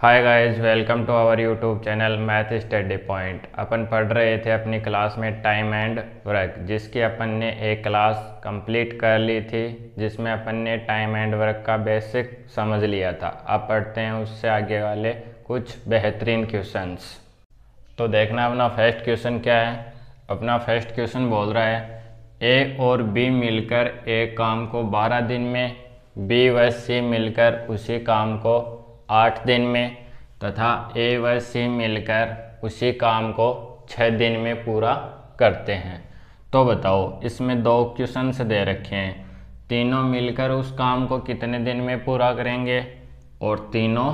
Hi guys, welcome to our YouTube channel math study point. अपन पढ़ रहे थे अपनी क्लास में टाइम एंड वर्क, जिसकी अपन ने एक क्लास कंप्लीट कर ली थी, जिसमें अपन ने टाइम एंड वर्क का बेसिक समझ लिया था। अब पढ़ते हैं उससे आगे वाले कुछ बेहतरीन क्वेश्चंस। तो देखना अपना फर्स्ट क्वेश्चन क्या है। अपना फर्स्ट क्वेश्चन बोल रहा है ए और बी मिलकर एक काम को 12 दिन में, बी व सी मिलकर उसी काम को 8 दिन में तथा ए व सी मिलकर उसी काम को 6 दिन में पूरा करते हैं। तो बताओ, इसमें दो क्वेश्चंस दे रखे हैं, तीनों मिलकर उस काम को कितने दिन में पूरा करेंगे और तीनों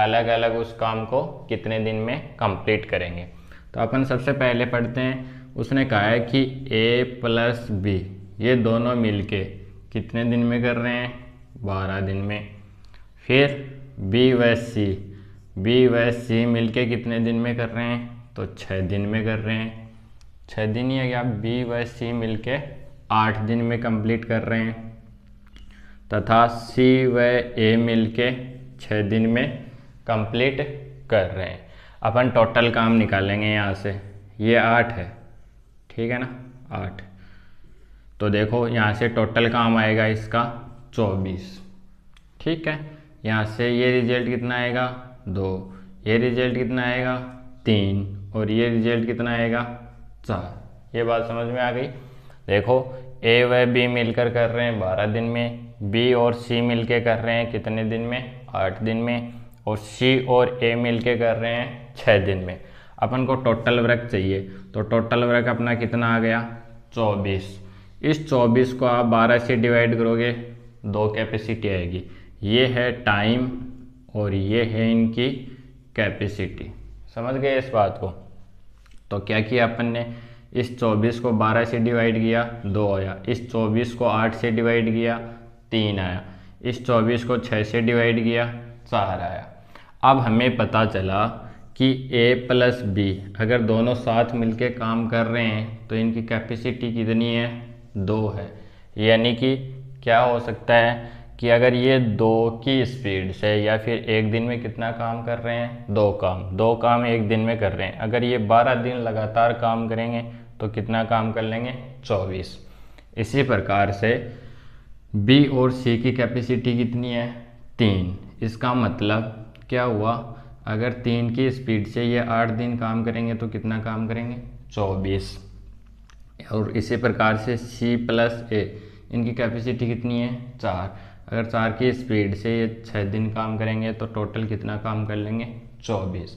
अलग अलग उस काम को कितने दिन में कंप्लीट करेंगे। तो अपन सबसे पहले पढ़ते हैं। उसने कहा है कि ए प्लस बी ये दोनों मिलके कितने दिन में कर रहे हैं, 12 दिन में। फिर बी व सी मिलके कितने दिन में कर रहे हैं, तो 6 दिन में कर रहे हैं। 6 दिन ही है क्या, बी व सी मिलके 8 दिन में कंप्लीट कर रहे हैं तथा सी व ए मिलके 6 दिन में कंप्लीट कर रहे हैं। अपन टोटल काम निकालेंगे यहाँ से। ये 8 है, ठीक है ना, 8। तो देखो यहाँ से टोटल काम आएगा इसका 24, ठीक है। यहाँ से ये रिजल्ट कितना आएगा 2, ये रिजल्ट कितना आएगा 3 और ये रिजल्ट कितना आएगा 4। ये बात समझ में आ गई। देखो, ए व बी मिलकर कर रहे हैं 12 दिन में, बी और सी मिलके कर रहे हैं कितने दिन में, 8 दिन में, और सी और ए मिलके कर रहे हैं 6 दिन में। अपन को टोटल वर्क चाहिए, तो टोटल वर्क अपना कितना आ गया 24। इस 24 को आप 12 से डिवाइड करोगे, 2 कैपेसिटी आएगी। ये है टाइम और ये है इनकी कैपेसिटी। समझ गए इस बात को। तो क्या किया अपन ने, इस 24 को 12 से डिवाइड किया, 2 आया। इस 24 को 8 से डिवाइड किया, 3 आया। इस 24 को 6 से डिवाइड किया, 4 आया। अब हमें पता चला कि ए प्लस बी अगर दोनों साथ मिलके काम कर रहे हैं तो इनकी कैपेसिटी कितनी है, 2 है। यानी कि क्या हो सकता है कि अगर ये 2 की स्पीड से या फिर एक दिन में कितना काम कर रहे हैं, 2 काम एक दिन में कर रहे हैं। अगर ये 12 दिन लगातार काम करेंगे तो कितना काम कर लेंगे, 24। इसी प्रकार से बी और सी की कैपेसिटी कितनी है, 3। इसका मतलब क्या हुआ, अगर 3 की स्पीड से ये 8 दिन काम करेंगे तो कितना काम करेंगे, 24। और इसी प्रकार से सी प्लस ए इनकी कैपेसिटी कितनी है, 4। अगर 4 की स्पीड से ये 6 दिन काम करेंगे तो टोटल कितना काम कर लेंगे, 24।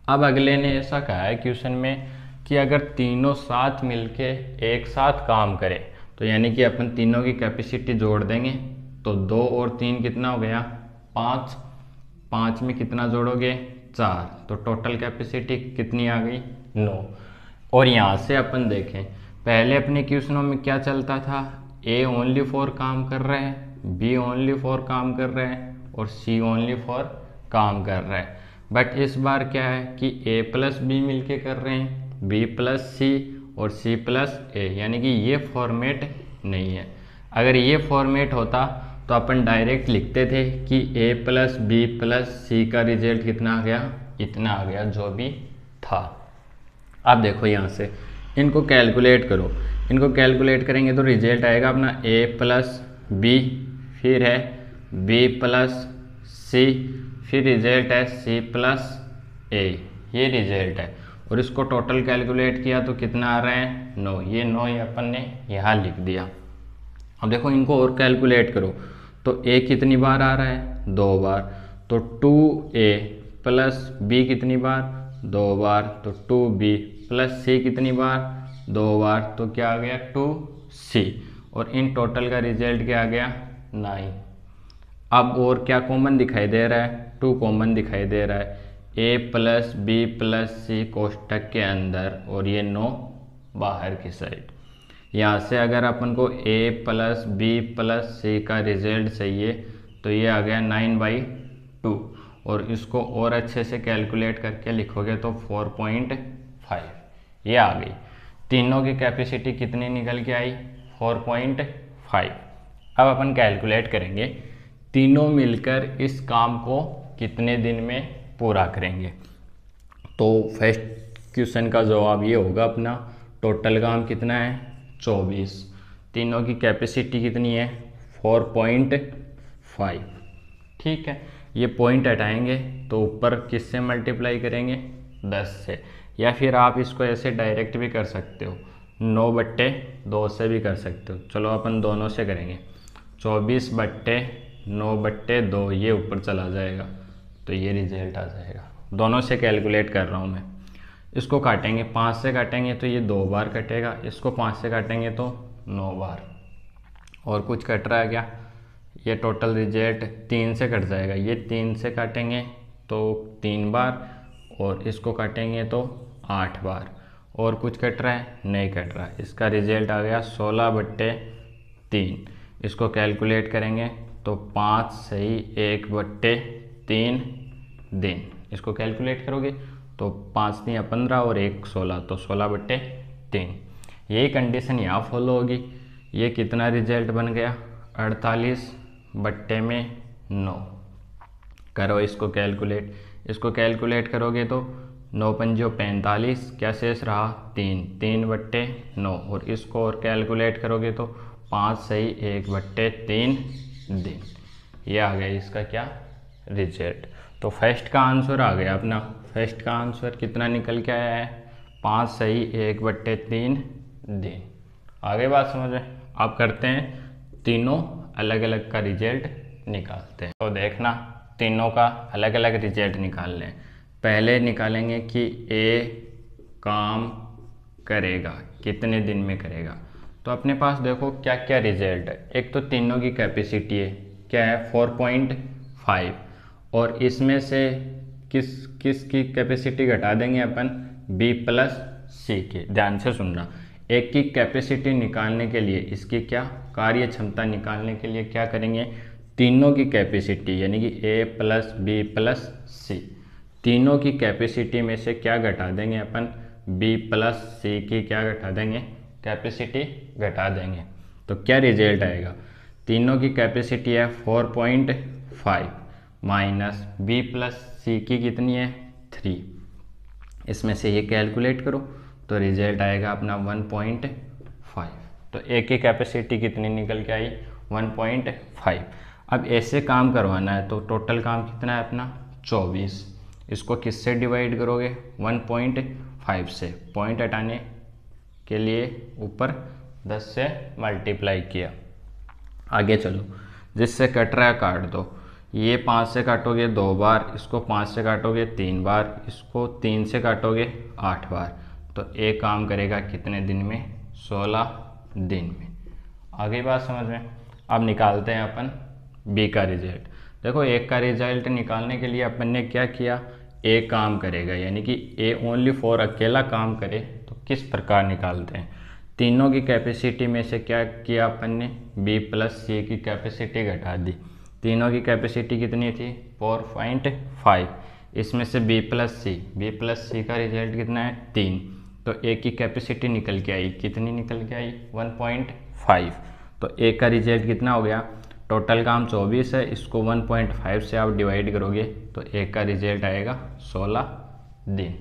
अब अगले ने ऐसा कहा है क्वेश्चन में कि अगर तीनों साथ मिलके एक साथ काम करें, तो यानी कि अपन तीनों की कैपेसिटी जोड़ देंगे, तो 2 और 3 कितना हो गया, 5। 5 में कितना जोड़ोगे, 4। तो टोटल कैपेसिटी कितनी आ गई, 9। और यहाँ से अपन देखें, पहले अपने क्वेश्चनों में क्या चलता था, ए ओनली फॉर काम कर रहे हैं, बी ओनली फॉर काम कर रहे हैं और सी ओनली फॉर काम कर रहे हैं। बट इस बार क्या है कि ए प्लस बी मिलके कर रहे हैं, बी प्लस सी और सी प्लस ए, यानी कि ये फॉर्मेट नहीं है। अगर ये फॉर्मेट होता तो अपन डायरेक्ट लिखते थे कि ए प्लस बी प्लस सी का रिजल्ट कितना आ गया, इतना आ गया, जो भी था। अब देखो यहाँ से इनको कैलकुलेट करो। इनको कैलकुलेट करेंगे तो रिजल्ट आएगा अपना ए प्लस बी, फिर है बी प्लस सी, फिर रिजल्ट है सी प्लस ए, ये रिजल्ट है। और इसको टोटल कैलकुलेट किया तो कितना आ रहा है, 9। ये 9 ही अपन ने यहाँ लिख दिया। अब देखो इनको और कैलकुलेट करो, तो ए कितनी बार आ रहा है, 2 बार। तो 2a प्लस बी कितनी बार, 2 बार। तो 2b प्लस सी कितनी बार, 2 बार। तो क्या आ गया, 2c। और इन टोटल का रिजल्ट क्या आ गया, 9। अब और क्या कॉमन दिखाई दे रहा है, 2 कॉमन दिखाई दे रहा है। a प्लस बी प्लस सी कोष्टक के अंदर और ये 9 बाहर की साइड। यहाँ से अगर अपन को a प्लस बी प्लस सी का रिजल्ट चाहिए तो ये आ गया 9/2। और इसको और अच्छे से कैलकुलेट करके लिखोगे तो 4.5 ये आ गई। तीनों की कैपेसिटी कितनी निकल के आई, 4.5। अब अपन कैलकुलेट करेंगे तीनों मिलकर इस काम को कितने दिन में पूरा करेंगे। तो फर्स्ट क्वेश्चन का जवाब ये होगा अपना, टोटल काम कितना है 24, तीनों की कैपेसिटी कितनी है 4.5। ठीक है, ये पॉइंट हटाएंगे तो ऊपर किससे मल्टीप्लाई करेंगे 10 से, या फिर आप इसको ऐसे डायरेक्ट भी कर सकते हो, 9/2 से भी कर सकते हो। चलो अपन दोनों से करेंगे, 24/9/2 ये ऊपर चला जाएगा तो ये रिजल्ट आ जाएगा। दोनों से कैलकुलेट कर रहा हूँ मैं। इसको काटेंगे, 5 से काटेंगे तो ये 2 बार कटेगा, इसको 5 से काटेंगे तो 9 बार। और कुछ कट रहा है क्या, ये टोटल रिजल्ट 3 से कट जाएगा, ये 3 से काटेंगे तो 3 बार, और इसको काटेंगे तो 8 बार। और कुछ कट रहा है, नहीं कट रहा है। इसका रिजल्ट आ गया 16/3। इसको कैलकुलेट करेंगे तो 5 सही 1/3 दिन। इसको कैलकुलेट करोगे तो 5 3 15 और 1 16, तो 16/3। यही कंडीशन यहाँ फॉलो होगी। ये कितना रिजल्ट बन गया 48/9। करो इसको कैलकुलेट। इसको कैलकुलेट करोगे तो 9 पंजो 45, क्या शेष रहा 3/9। और इसको और कैलकुलेट करोगे तो 5 सही 1/3 दिन। ये आ गया इसका क्या रिजल्ट। तो फर्स्ट का आंसर आ गया अपना। फर्स्ट का आंसर कितना निकल के आया है 5 सही 1/3 दिन। आगे बात समझ में। आप करते हैं तीनों अलग अलग का रिजल्ट निकालते हैं। तो देखना तीनों का अलग अलग रिजल्ट निकाल लें। पहले निकालेंगे कि ए काम करेगा कितने दिन में करेगा। तो अपने पास देखो क्या क्या रिजल्ट है। एक तो तीनों की कैपेसिटी है, क्या है 4.5, और इसमें से किस की कैपेसिटी घटा देंगे अपन B+C की। ध्यान से सुनना, एक की कैपेसिटी निकालने के लिए, इसकी क्या कार्य क्षमता निकालने के लिए क्या करेंगे, तीनों की कैपेसिटी यानी कि A+B+C, तीनों की कैपेसिटी में से क्या घटा देंगे अपन B+C की क्या घटा देंगे कैपेसिटी घटा देंगे। तो क्या रिजल्ट आएगा, तीनों की कैपेसिटी है 4.5 माइनस B+C की कितनी है 3, इसमें से ये कैलकुलेट करो तो रिजल्ट आएगा अपना 1.5। तो एक की कैपेसिटी कितनी निकल के आई 1.5। अब ऐसे काम करवाना है तो टोटल काम कितना है अपना 24। इसको किससे डिवाइड करोगे 1.5 से, पॉइंट हटाने के लिए ऊपर 10 से मल्टीप्लाई किया। आगे चलो, जिससे कट रहा है काट दो। ये 5 से काटोगे 2 बार, इसको 5 से काटोगे 3 बार, इसको 3 से काटोगे 8 बार। तो एक काम करेगा कितने दिन में 16 दिन में। आगे बात समझ में। अब निकालते हैं अपन बी का रिजल्ट। देखो एक का रिजल्ट निकालने के लिए अपन ने क्या किया, ए काम करेगा यानी कि ए ओनली फॉर अकेला काम करे तो किस प्रकार निकालते हैं। तीनों की कैपेसिटी में से क्या किया अपन ने B+C की कैपेसिटी घटा दी। तीनों की कैपेसिटी कितनी थी 4.5, इसमें से B+C का रिजल्ट कितना है 3। तो ए की कैपेसिटी निकल के आई, कितनी निकल के आई 1.5। तो ए का रिजल्ट कितना हो गया, टोटल काम 24 है, इसको 1.5 से आप डिवाइड करोगे तो एक का रिजल्ट आएगा 16 दिन।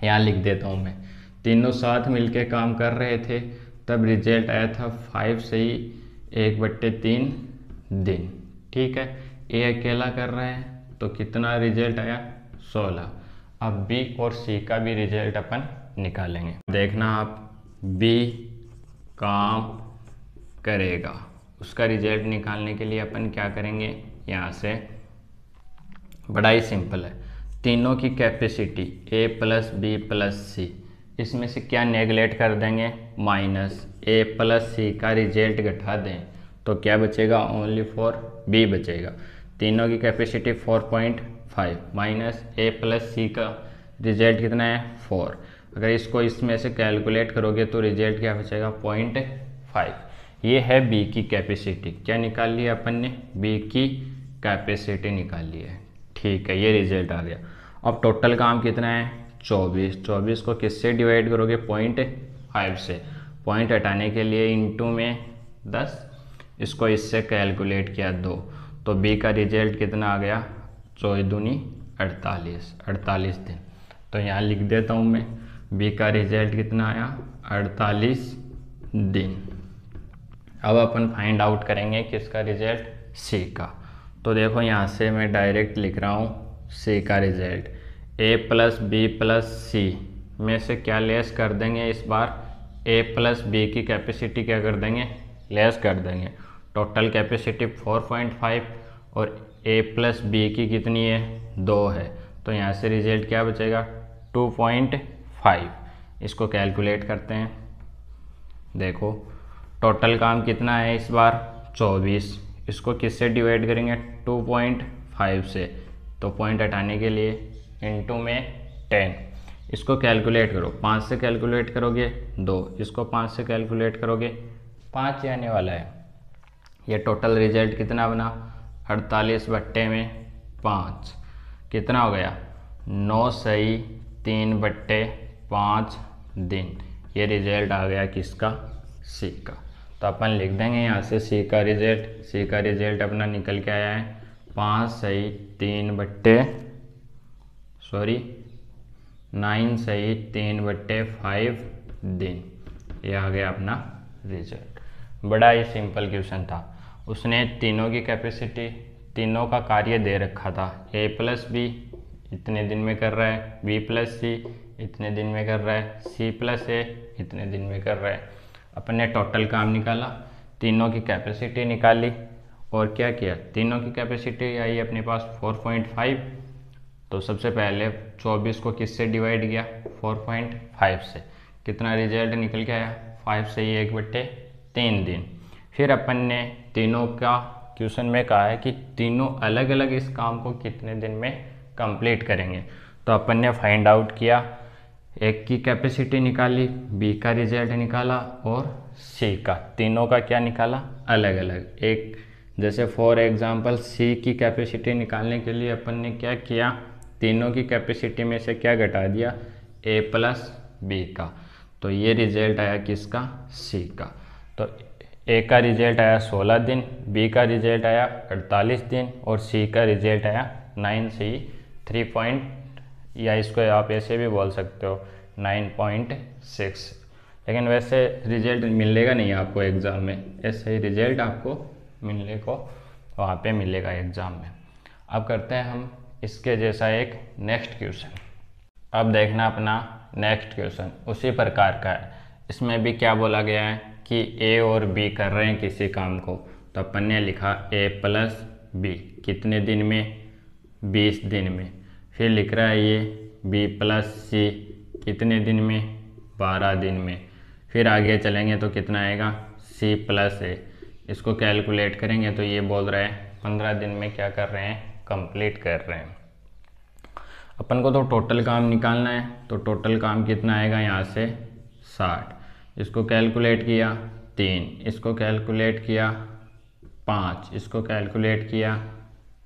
यहाँ लिख देता हूँ मैं, तीनों साथ मिलके काम कर रहे थे तब रिजल्ट आया था 5 से ही 1/3 दिन। ठीक है, ए अकेला कर रहे हैं तो कितना रिजल्ट आया 16। अब बी और सी का भी रिजल्ट अपन निकालेंगे। देखना आप, बी काम करेगा, उसका रिजल्ट निकालने के लिए अपन क्या करेंगे, यहाँ से बड़ा ही सिंपल है। तीनों की कैपेसिटी A+B+C, इसमें से क्या नेगलेक्ट कर देंगे माइनस A+C का रिजल्ट घटा दें तो क्या बचेगा ओनली फॉर B बचेगा। तीनों की कैपेसिटी 4.5 माइनस A+C का रिजल्ट कितना है 4। अगर इसको इसमें से कैलकुलेट करोगे तो रिजल्ट क्या बचेगा 0.5। ये है बी की कैपेसिटी। क्या निकाल लिया अपन ने, बी की कैपेसिटी निकाल ली है। ठीक है, ये रिजल्ट आ गया। अब टोटल काम कितना है 24। 24 को किससे डिवाइड करोगे 0.5 से, पॉइंट हटाने के लिए इंटू में 10, इसको इससे कैलकुलेट किया 2, तो बी का रिजल्ट कितना आ गया 14 दूनी 48 दिन। तो यहाँ लिख देता हूँ मैं, बी का रिजल्ट कितना आया 48 दिन। अब अपन फाइंड आउट करेंगे किसका रिजल्ट, सी का। तो देखो यहाँ से मैं डायरेक्ट लिख रहा हूँ सी का रिजल्ट, ए प्लस बी प्लस सी में से क्या लेस कर देंगे इस बार, ए प्लस बी की कैपेसिटी क्या कर देंगे, लेस कर देंगे। टोटल कैपेसिटी 4.5 और ए प्लस बी की कितनी है, 2 है। तो यहाँ से रिजल्ट क्या बचेगा 2.5। इसको कैलकुलेट करते हैं। देखो टोटल काम कितना है इस बार 24, इसको किससे डिवाइड करेंगे 2.5 से, तो पॉइंट हटाने के लिए इनटू में 10। इसको कैलकुलेट करो, 5 से कैलकुलेट करोगे 2, इसको 5 से कैलकुलेट करोगे 5 ही आने वाला है। ये टोटल रिजल्ट कितना बना 48 बट्टे में 5 कितना हो गया 9 सही 3 बट्टे 5 दिन। ये रिजल्ट आ गया किसका, सी का। तो अपन लिख देंगे यहाँ से सी का रिजल्ट अपना निकल के आया है 5 सही 3 बट्टे 9 सही 3 बट्टे 5 दिन। ये आ गया अपना रिजल्ट। बड़ा ही सिंपल क्वेश्चन था। उसने तीनों की कैपेसिटी, तीनों का कार्य दे रखा था, ए प्लस बी इतने दिन में कर रहा है, बी प्लस सी इतने दिन में कर रहा है, सी प्लस ए इतने दिन में कर रहा है। अपन ने टोटल काम निकाला, तीनों की कैपेसिटी निकाली और क्या किया, तीनों की कैपेसिटी आई अपने पास 4.5। तो सबसे पहले 24 को किससे डिवाइड किया 4.5 से, कितना रिजल्ट निकल के आया 5 से ही 1/3 दिन। फिर अपन ने तीनों का क्वेश्चन में कहा है कि तीनों अलग अलग इस काम को कितने दिन में कंप्लीट करेंगे। तो अपन ने फाइंड आउट किया, एक की कैपेसिटी निकाली, बी का रिजल्ट निकाला और सी का, तीनों का क्या निकाला अलग अलग। एक जैसे फॉर एग्जांपल सी की कैपेसिटी निकालने के लिए अपन ने क्या किया, तीनों की कैपेसिटी में से क्या घटा दिया ए प्लस बी का। तो ये रिजल्ट आया किसका, सी का। तो ए का रिजल्ट आया 16 दिन, बी का रिजल्ट आया 48 दिन और सी का रिजल्ट आया 9 से 3 या इसको आप ऐसे भी बोल सकते हो 9.6। लेकिन वैसे रिजल्ट मिलेगा नहीं आपको एग्ज़ाम में, ऐसे ही रिजल्ट आपको मिलने को वहाँ पे मिलेगा एग्ज़ाम में। अब करते हैं हम इसके जैसा एक नेक्स्ट क्वेश्चन। अब देखना अपना नेक्स्ट क्वेश्चन उसी प्रकार का है। इसमें भी क्या बोला गया है कि ए और बी कर रहे हैं किसी काम को। तो अपन ने लिखा ए प्लस बी कितने दिन में 20 दिन में। फिर लिख रहा है ये बी प्लस सी कितने दिन में 12 दिन में। फिर आगे चलेंगे तो कितना आएगा सी प्लस ए, इसको कैलकुलेट करेंगे तो ये बोल रहा है 15 दिन में क्या कर रहे हैं कंप्लीट कर रहे हैं। अपन को तो टोटल काम निकालना है, तो टोटल काम कितना आएगा यहाँ से 60। इसको कैलकुलेट किया 3, इसको कैलकुलेट किया 5, इसको कैलकुलेट किया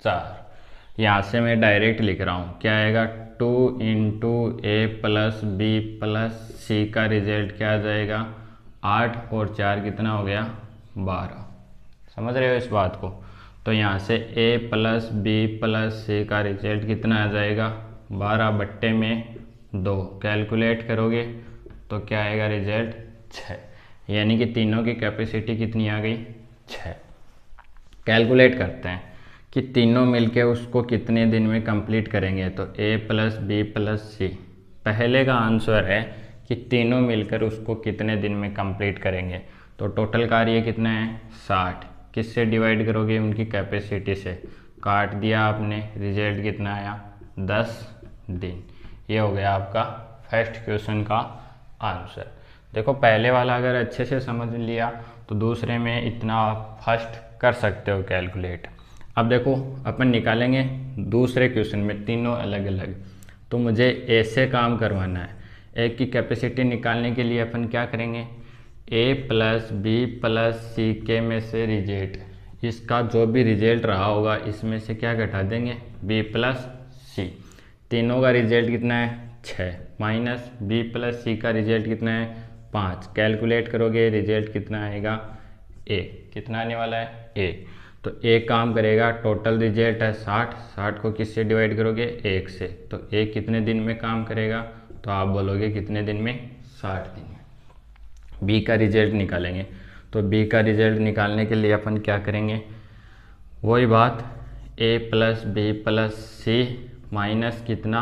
4। यहाँ से मैं डायरेक्ट लिख रहा हूँ क्या आएगा 2 × ए प्लस बी प्लस सी का रिजल्ट क्या आ जाएगा 8 और 4 कितना हो गया 12। समझ रहे हो इस बात को। तो यहाँ से ए प्लस बी प्लस सी का रिजल्ट कितना आ जाएगा 12 बट्टे में 2। कैलकुलेट करोगे तो क्या आएगा रिजल्ट 6, यानी कि तीनों की कैपेसिटी कितनी आ गई 6। कैलकुलेट करते हैं कि तीनों मिलके उसको कितने दिन में कंप्लीट करेंगे। तो ए प्लस बी प्लस सी, पहले का आंसर है कि तीनों मिलकर उसको कितने दिन में कंप्लीट करेंगे। तो टोटल कार्य कितना है 60, किससे डिवाइड करोगे उनकी कैपेसिटी से, काट दिया आपने, रिजल्ट कितना आया 10 दिन। ये हो गया आपका फर्स्ट क्वेश्चन का आंसर। देखो पहले वाला अगर अच्छे से समझ लिया तो दूसरे में इतना आप फर्स्ट कर सकते हो कैलकुलेट। अब देखो अपन निकालेंगे दूसरे क्वेश्चन में तीनों अलग अलग। तो मुझे ऐसे काम करवाना है। एक की कैपेसिटी निकालने के लिए अपन क्या करेंगे, ए प्लस बी प्लस सी के में से रिजल्ट, इसका जो भी रिजल्ट रहा होगा इसमें से क्या घटा देंगे बी प्लस सी। तीनों का रिजल्ट कितना है 6 माइनस बी प्लस सी का रिजल्ट कितना है 5। कैलकुलेट करोगे रिजल्ट कितना आएगा ए, कितना आने वाला है ए। तो एक काम करेगा, टोटल रिजल्ट है 60, 60 को किससे डिवाइड करोगे 1 से, तो एक कितने दिन में काम करेगा, तो आप बोलोगे कितने दिन में 60 दिन में। बी का रिजल्ट निकालेंगे, तो बी का रिजल्ट निकालने के लिए अपन क्या करेंगे, वही बात ए प्लस बी प्लस सी माइनस कितना,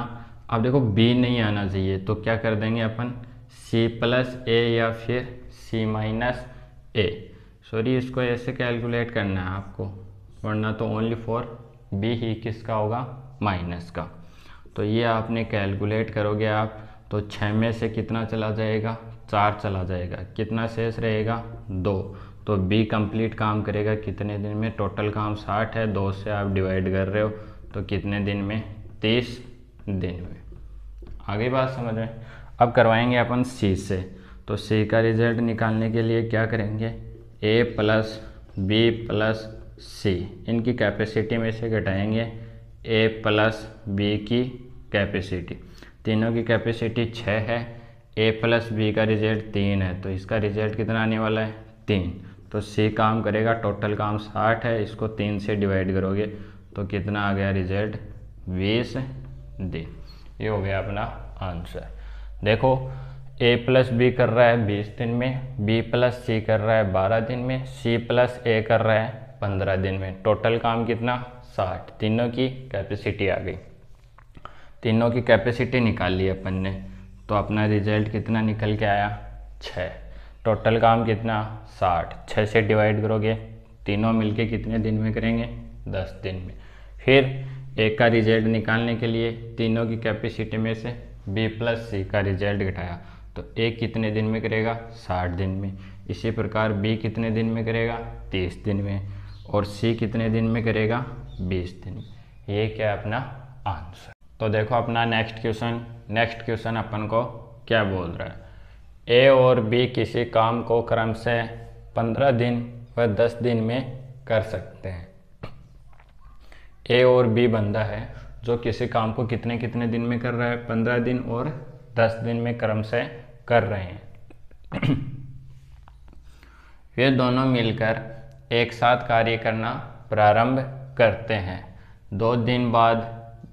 अब देखो बी नहीं आना चाहिए तो क्या कर देंगे अपन सी प्लस ए या फिर सी माइनस ए, सॉरी इसको ऐसे कैलकुलेट करना है आपको, वरना तो ओनली फॉर बी ही किसका होगा माइनस का। तो ये आपने कैलकुलेट करोगे आप, तो 6 में से कितना चला जाएगा 4 चला जाएगा, कितना शेष रहेगा 2, तो बी कंप्लीट काम करेगा कितने दिन में, टोटल काम 60 है, 2 से आप डिवाइड कर रहे हो तो कितने दिन में 30 दिन में। आगे बात समझ में। अब करवाएंगे अपन सी से, तो सी का रिजल्ट निकालने के लिए क्या करेंगे, ए प्लस बी प्लस सी, इनकी कैपेसिटी में से घटाएंगे ए प्लस बी की कैपेसिटी, तीनों की कैपेसिटी 6 है, ए प्लस बी का रिजल्ट 3 है, तो इसका रिजल्ट कितना आने वाला है 3, तो सी काम करेगा, टोटल काम 60 है, इसको 3 से डिवाइड करोगे तो कितना आ गया रिजल्ट 20 दिन। ये हो गया अपना आंसर। देखो ए प्लस बी कर रहा है 20 दिन में, बी प्लस सी कर रहा है 12 दिन में, सी प्लस ए कर रहा है 15 दिन में, टोटल काम कितना 60, तीनों की कैपेसिटी आ गई, तीनों की कैपेसिटी निकाल ली अपन ने, तो अपना रिजल्ट कितना निकल के आया 6, टोटल काम कितना 60, 6 से डिवाइड करोगे, तीनों मिलके कितने दिन में करेंगे 10 दिन में। फिर एक का रिजल्ट निकालने के लिए तीनों की कैपेसिटी में से बी प्लस सी का रिजल्ट घटाया, तो एक कितने दिन में करेगा 60 दिन में, इसी प्रकार बी कितने दिन में करेगा 30 दिन में, और सी कितने दिन में करेगा 20 दिन में। ये क्या है अपना आंसर। तो देखो अपना नेक्स्ट क्वेश्चन अपन को क्या बोल रहा है, ए और बी किसी काम को क्रम से 15 दिन व 10 दिन में कर सकते हैं। ए और बी बंदा है जो किसी काम को कितने कितने दिन में कर रहा है, 15 दिन और 10 दिन में क्रम से कर रहे हैं। वे दोनों मिलकर एक साथ कार्य करना प्रारंभ करते हैं, 2 दिन बाद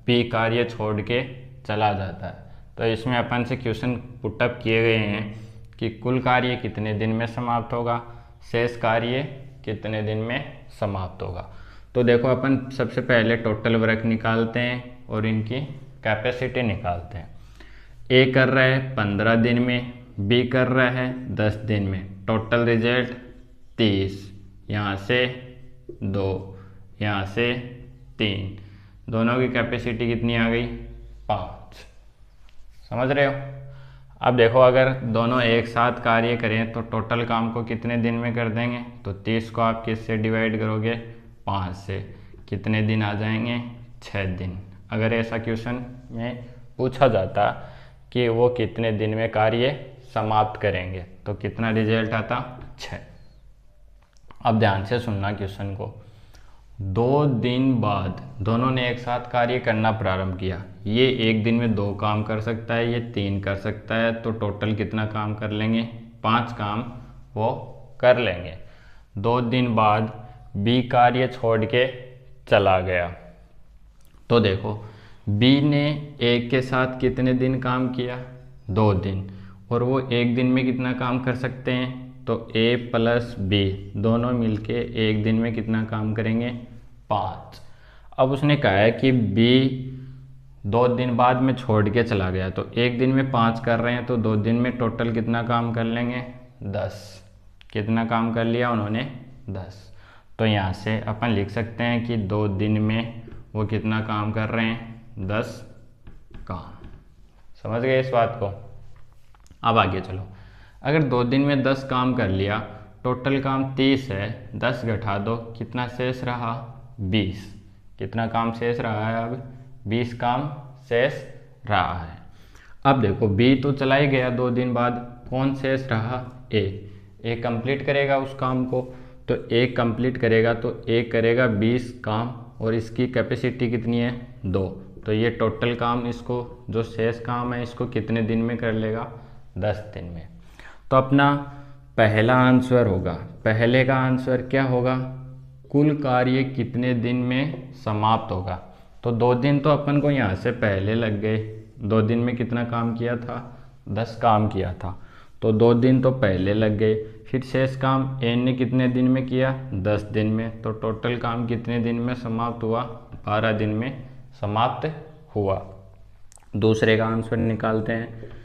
बी कार्य छोड़ के चला जाता है। तो इसमें अपन से क्वेश्चन पुटअप किए गए हैं कि कुल कार्य कितने दिन में समाप्त होगा, शेष कार्य कितने दिन में समाप्त होगा। तो देखो अपन सबसे पहले टोटल वर्क निकालते हैं और इनकी कैपेसिटी निकालते हैं। ए कर रहा है 15 दिन में, बी कर रहा है 10 दिन में, टोटल रिजल्ट 30, यहाँ से 2, यहाँ से 3, दोनों की कैपेसिटी कितनी आ गई 5, समझ रहे हो। अब देखो अगर दोनों एक साथ कार्य करें तो टोटल काम को कितने दिन में कर देंगे, तो 30 को आप किससे डिवाइड करोगे 5 से, कितने दिन आ जाएंगे 6 दिन। अगर ऐसा क्वेश्चन में पूछा जाता कि वो कितने दिन में कार्य समाप्त करेंगे तो कितना रिजल्ट आता 6। अब ध्यान से सुनना क्वेश्चन को, 2 दिन बाद दोनों ने एक साथ कार्य करना प्रारंभ किया, ये एक दिन में 2 काम कर सकता है, ये 3 कर सकता है, तो टोटल कितना काम कर लेंगे 5 काम वो कर लेंगे। 2 दिन बाद बी कार्य छोड़ के चला गया, तो देखो बी ने ए के साथ कितने दिन काम किया 2 दिन, और वो एक दिन में कितना काम कर सकते हैं, तो ए प्लस बी दोनों मिलके एक दिन में कितना काम करेंगे 5। अब उसने कहा है कि बी 2 दिन बाद में छोड़ के चला गया, तो एक दिन में 5 कर रहे हैं, तो 2 दिन में टोटल कितना काम कर लेंगे 10, कितना काम कर लिया उन्होंने 10। तो यहाँ से अपन लिख सकते हैं कि 2 दिन में वो कितना काम कर रहे हैं 10 काम। समझ गए इस बात को। अब आगे चलो, अगर 2 दिन में 10 काम कर लिया, टोटल काम 30 है, 10 घटा दो, कितना शेष रहा 20, कितना काम शेष रहा है अब 20 काम शेष रहा है। अब देखो बी तो चला ही गया 2 दिन बाद, कौन शेष रहा ए कंप्लीट करेगा उस काम को, तो ए कंप्लीट करेगा तो ए करेगा 20 काम, और इसकी कैपेसिटी कितनी है 2, तो ये टोटल काम इसको जो शेष काम है इसको कितने दिन में कर लेगा 10 दिन में। तो अपना पहला आंसर होगा, पहले का आंसर क्या होगा कुल कार्य कितने दिन में समाप्त होगा। तो 2 दिन तो अपन को यहाँ से पहले लग गए, 2 दिन में कितना काम किया था, 10 काम किया था, तो 2 दिन तो पहले लग गए। फिर शेष काम एन ने कितने दिन में किया, 10 दिन में, तो टोटल काम कितने दिन में समाप्त हुआ, 12 दिन में समाप्त हुआ। दूसरे का आंसर निकालते हैं।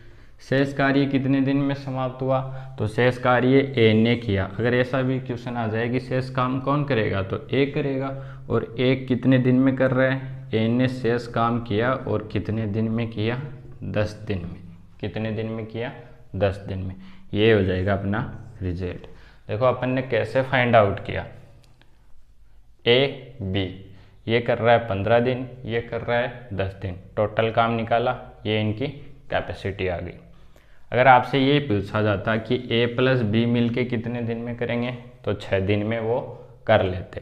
शेष कार्य कितने दिन में समाप्त हुआ, तो शेष कार्य ए ने किया। अगर ऐसा भी क्वेश्चन आ जाए कि शेष काम कौन करेगा, तो ए करेगा, और ए कितने दिन में कर रहा है, ए ने शेष काम किया और कितने दिन में किया, 10 दिन में। कितने दिन में किया, 10 दिन में। ये हो जाएगा अपना रिजल्ट। देखो अपन ने कैसे फाइंड आउट किया, ए बी ये कर रहा है 15 दिन, ये कर रहा है 10 दिन, टोटल काम निकाला, ये इनकी कैपेसिटी आ गई। अगर आपसे ये पूछा जाता कि ए प्लस बी मिलके कितने दिन में करेंगे, तो 6 दिन में वो कर लेते।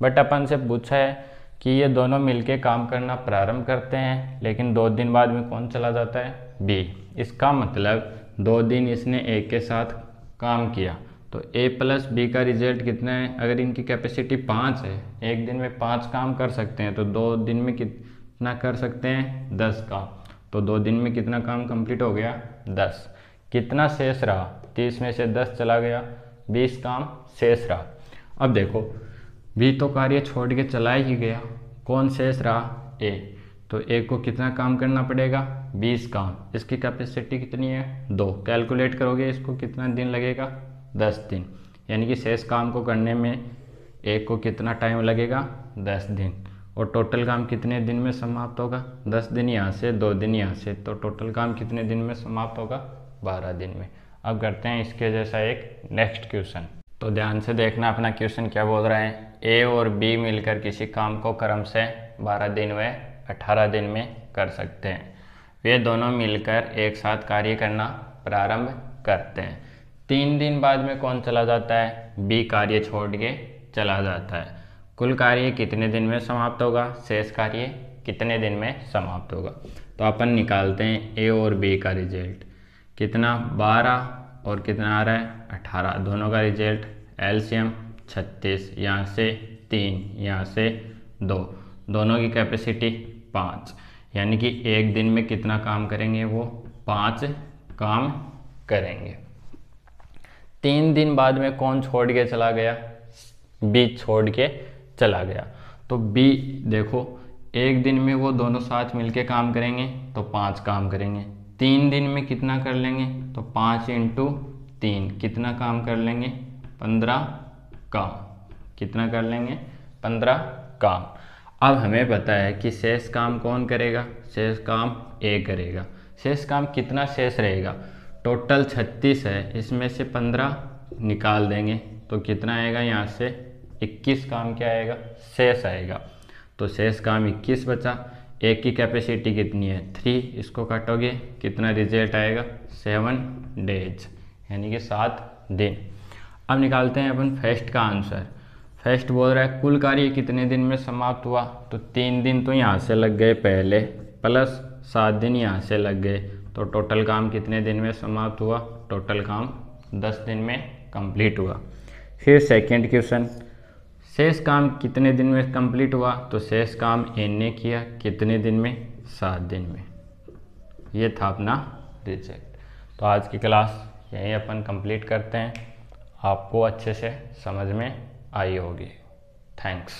बट अपन से पूछा है कि ये दोनों मिलके काम करना प्रारंभ करते हैं, लेकिन 2 दिन बाद में कौन चला जाता है, बी। इसका मतलब 2 दिन इसने ए के साथ काम किया, तो ए प्लस बी का रिजल्ट कितना है। अगर इनकी कैपेसिटी 5 है, एक दिन में 5 काम कर सकते हैं, तो 2 दिन में कितना कर सकते हैं, 10 काम। तो 2 दिन में कितना काम कंप्लीट हो गया, 10। कितना शेष रहा, 30 में से 10 चला गया, 20 काम शेष रहा। अब देखो बी तो कार्य छोड़ के चला ही गया, कौन शेष रहा, ए। तो ए को कितना काम करना पड़ेगा, 20 काम। इसकी कैपेसिटी कितनी है, 2। कैलकुलेट करोगे इसको कितना दिन लगेगा, 10 दिन। यानी कि शेष काम को करने में ए को कितना टाइम लगेगा, 10 दिन। और टोटल काम कितने दिन में समाप्त होगा, 10 दिन यहाँ से, 2 दिन यहाँ से, तो टोटल काम कितने दिन में समाप्त होगा, 12 दिन में। अब करते हैं इसके जैसा एक नेक्स्ट क्वेश्चन। तो ध्यान से देखना अपना क्वेश्चन क्या बोल रहा है। ए और बी मिलकर किसी काम को क्रम से 12 दिन व 18 दिन में कर सकते हैं। वे दोनों मिलकर एक साथ कार्य करना प्रारंभ करते हैं। 3 दिन बाद में कौन चला जाता है, बी कार्य छोड़ के चला जाता है। कुल कार्य कितने दिन में समाप्त होगा, शेष कार्य कितने दिन में समाप्त होगा। तो अपन निकालते हैं ए और बी का रिजल्ट। कितना, 12 और कितना आ रहा है, 18। दोनों का रिजल्ट एलसीएम 36, यहाँ से 3, यहाँ से 2। दोनों की कैपेसिटी 5, यानी कि एक दिन में कितना काम करेंगे, वो 5 काम करेंगे। 3 दिन बाद में कौन छोड़ के चला गया, बी छोड़ के चला गया। तो बी देखो एक दिन में वो दोनों साथ मिलके काम करेंगे, तो 5 काम करेंगे। 3 दिन में कितना कर लेंगे, तो 5 × 3 कितना काम कर लेंगे, 15 काम। कितना कर लेंगे, 15 काम। अब हमें पता है कि शेष काम कौन करेगा, शेष काम ए करेगा। शेष काम कितना शेष रहेगा, टोटल 36 है, इसमें से 15 निकाल देंगे तो कितना आएगा, यहाँ से 21 काम क्या आएगा, शेष आएगा। तो शेष काम 21 बचा। एक की कैपेसिटी कितनी है, 3, इसको काटोगे कितना रिजल्ट आएगा, 7 डेज, यानी कि 7 दिन। अब निकालते हैं अपन फर्स्ट का आंसर। फर्स्ट बोल रहा है कुल कार्य कितने दिन में समाप्त हुआ, तो 3 दिन तो यहाँ से लग गए पहले, प्लस 7 दिन यहाँ से लग गए, तो टोटल काम कितने दिन में समाप्त हुआ, टोटल काम 10 दिन में कंप्लीट हुआ। फिर सेकंड क्वेश्चन, शेष काम कितने दिन में कंप्लीट हुआ, तो शेष काम एन ने किया, कितने दिन में, 7 दिन में। ये था अपना रिजल्ट। तो आज की क्लास यहीं अपन कंप्लीट करते हैं। आपको अच्छे से समझ में आई होगी। थैंक्स।